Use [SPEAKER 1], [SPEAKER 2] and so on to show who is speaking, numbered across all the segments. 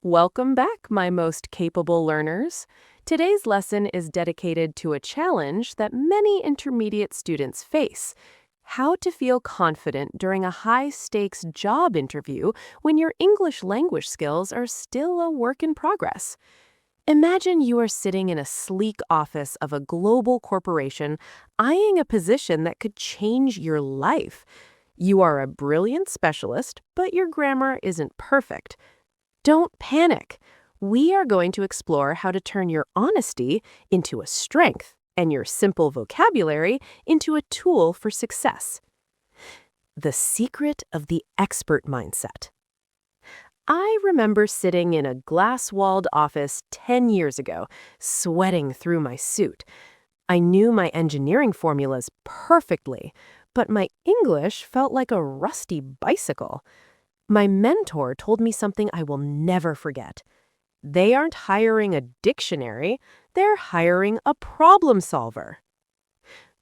[SPEAKER 1] Welcome back, my most capable learners. Today's lesson is dedicated to a challenge that many intermediate students face: how to feel confident during a high-stakes job interview when your English language skills are still a work in progress. Imagine you are sitting in a sleek office of a global corporation, eyeing a position that could change your life. You are a brilliant specialist, but your grammar isn't perfect. Don't panic. We are going to explore how to turn your honesty into a strength and your simple vocabulary into a tool for success. The secret of the expert mindset. I remember sitting in a glass-walled office 10 years ago, sweating through my suit. I knew my engineering formulas perfectly, but my English felt like a rusty bicycle. My mentor told me something I will never forget. They aren't hiring a dictionary, they're hiring a problem solver.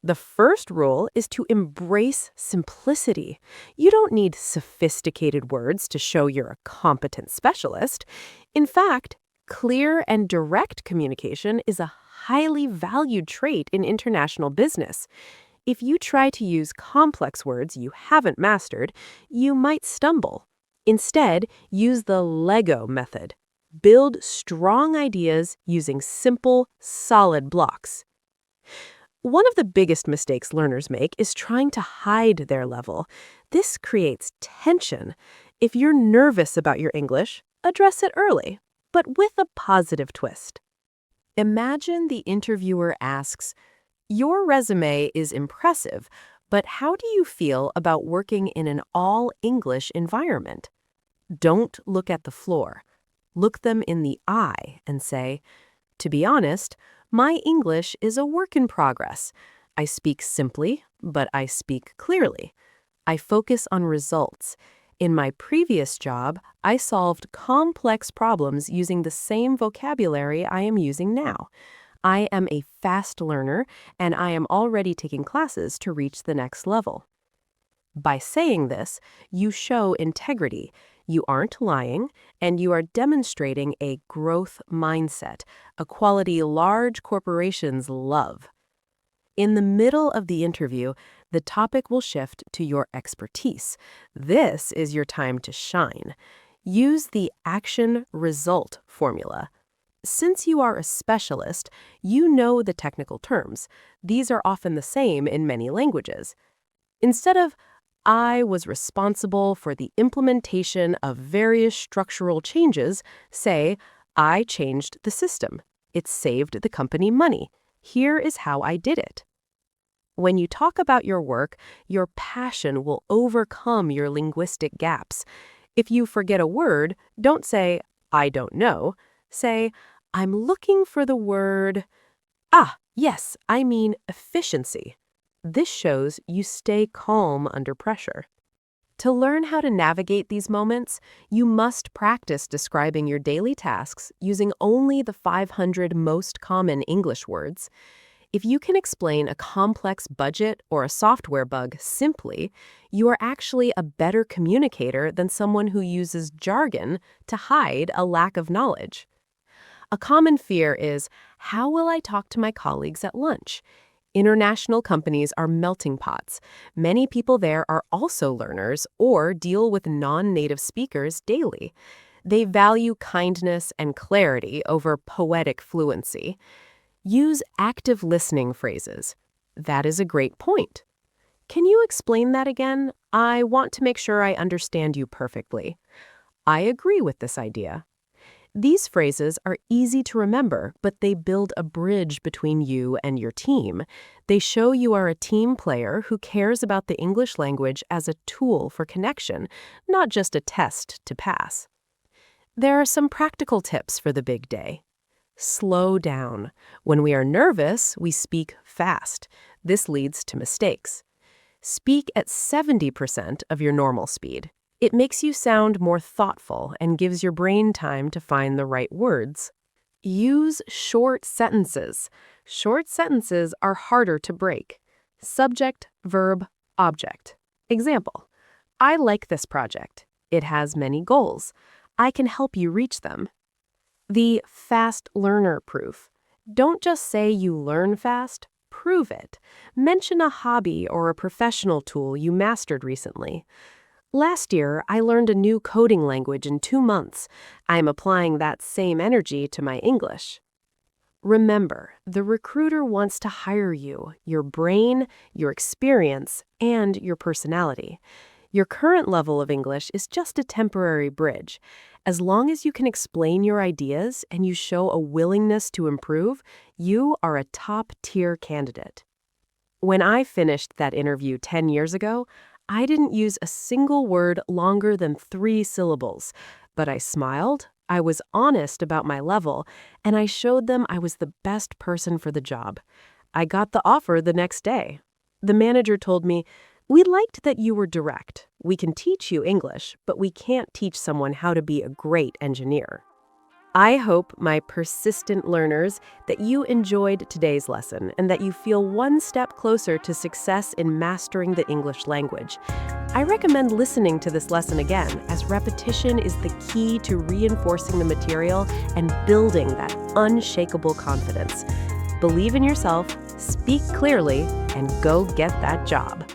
[SPEAKER 1] The first rule is to embrace simplicity. You don't need sophisticated words to show you're a competent specialist. In fact, clear and direct communication is a highly valued trait in international business. If you try to use complex words you haven't mastered, you might stumble. Instead, use the Lego method. Build strong ideas using simple, solid blocks. One of the biggest mistakes learners make is trying to hide their level. This creates tension. If you're nervous about your English, address it early, but with a positive twist. Imagine the interviewer asks, "Your resume is impressive, but how do you feel about working in an all-English environment?" Don't look at the floor. Look them in the eye and say, "To be honest, my English is a work in progress. I speak simply, but I speak clearly. I focus on results. In my previous job, I solved complex problems using the same vocabulary I am using now. I am a fast learner, and I am already taking classes to reach the next level." By saying this, you show integrity. You aren't lying, and you are demonstrating a growth mindset, a quality large corporations love. In the middle of the interview, the topic will shift to your expertise. This is your time to shine. Use the action-result formula. Since you are a specialist, you know the technical terms. These are often the same in many languages. Instead of, "I was responsible for the implementation of various structural changes," say, "I changed the system. It saved the company money. Here is how I did it." When you talk about your work, your passion will overcome your linguistic gaps. If you forget a word, don't say, "I don't know." Say, "I'm looking for the word. Yes, I mean efficiency." This shows you stay calm under pressure. To learn how to navigate these moments, you must practice describing your daily tasks using only the 500 most common English words. If you can explain a complex budget or a software bug simply, you are actually a better communicator than someone who uses jargon to hide a lack of knowledge. A common fear is, how will I talk to my colleagues at lunch? International companies are melting pots. Many people there are also learners or deal with non-native speakers daily. They value kindness and clarity over poetic fluency. Use active listening phrases. "That is a great point." "Can you explain that again? I want to make sure I understand you perfectly." "I agree with this idea." These phrases are easy to remember, but they build a bridge between you and your team. They show you are a team player who cares about the English language as a tool for connection, not just a test to pass. There are some practical tips for the big day. Slow down. When we are nervous, we speak fast. This leads to mistakes. Speak at 70% of your normal speed. It makes you sound more thoughtful and gives your brain time to find the right words. Use short sentences. Short sentences are harder to break. Subject, verb, object. Example: "I like this project. It has many goals. I can help you reach them. The fast learner proof. Don't just say you learn fast, prove it. Mention a hobby or a professional tool you mastered recently. Last year, I learned a new coding language in 2 months. I'm applying that same energy to my English. Remember, the recruiter wants to hire you, your brain, your experience, and your personality. Your current level of English is just a temporary bridge. As long as you can explain your ideas and you show a willingness to improve, you are a top-tier candidate. When I finished that interview 10 years ago, I didn't use a single word longer than 3 syllables, but I smiled, I was honest about my level, and I showed them I was the best person for the job. I got the offer the next day. The manager told me, "We liked that you were direct. We can teach you English, but we can't teach someone how to be a great engineer." I hope, my persistent learners, that you enjoyed today's lesson and that you feel one step closer to success in mastering the English language. I recommend listening to this lesson again, as repetition is the key to reinforcing the material and building that unshakable confidence. Believe in yourself, speak clearly, and go get that job.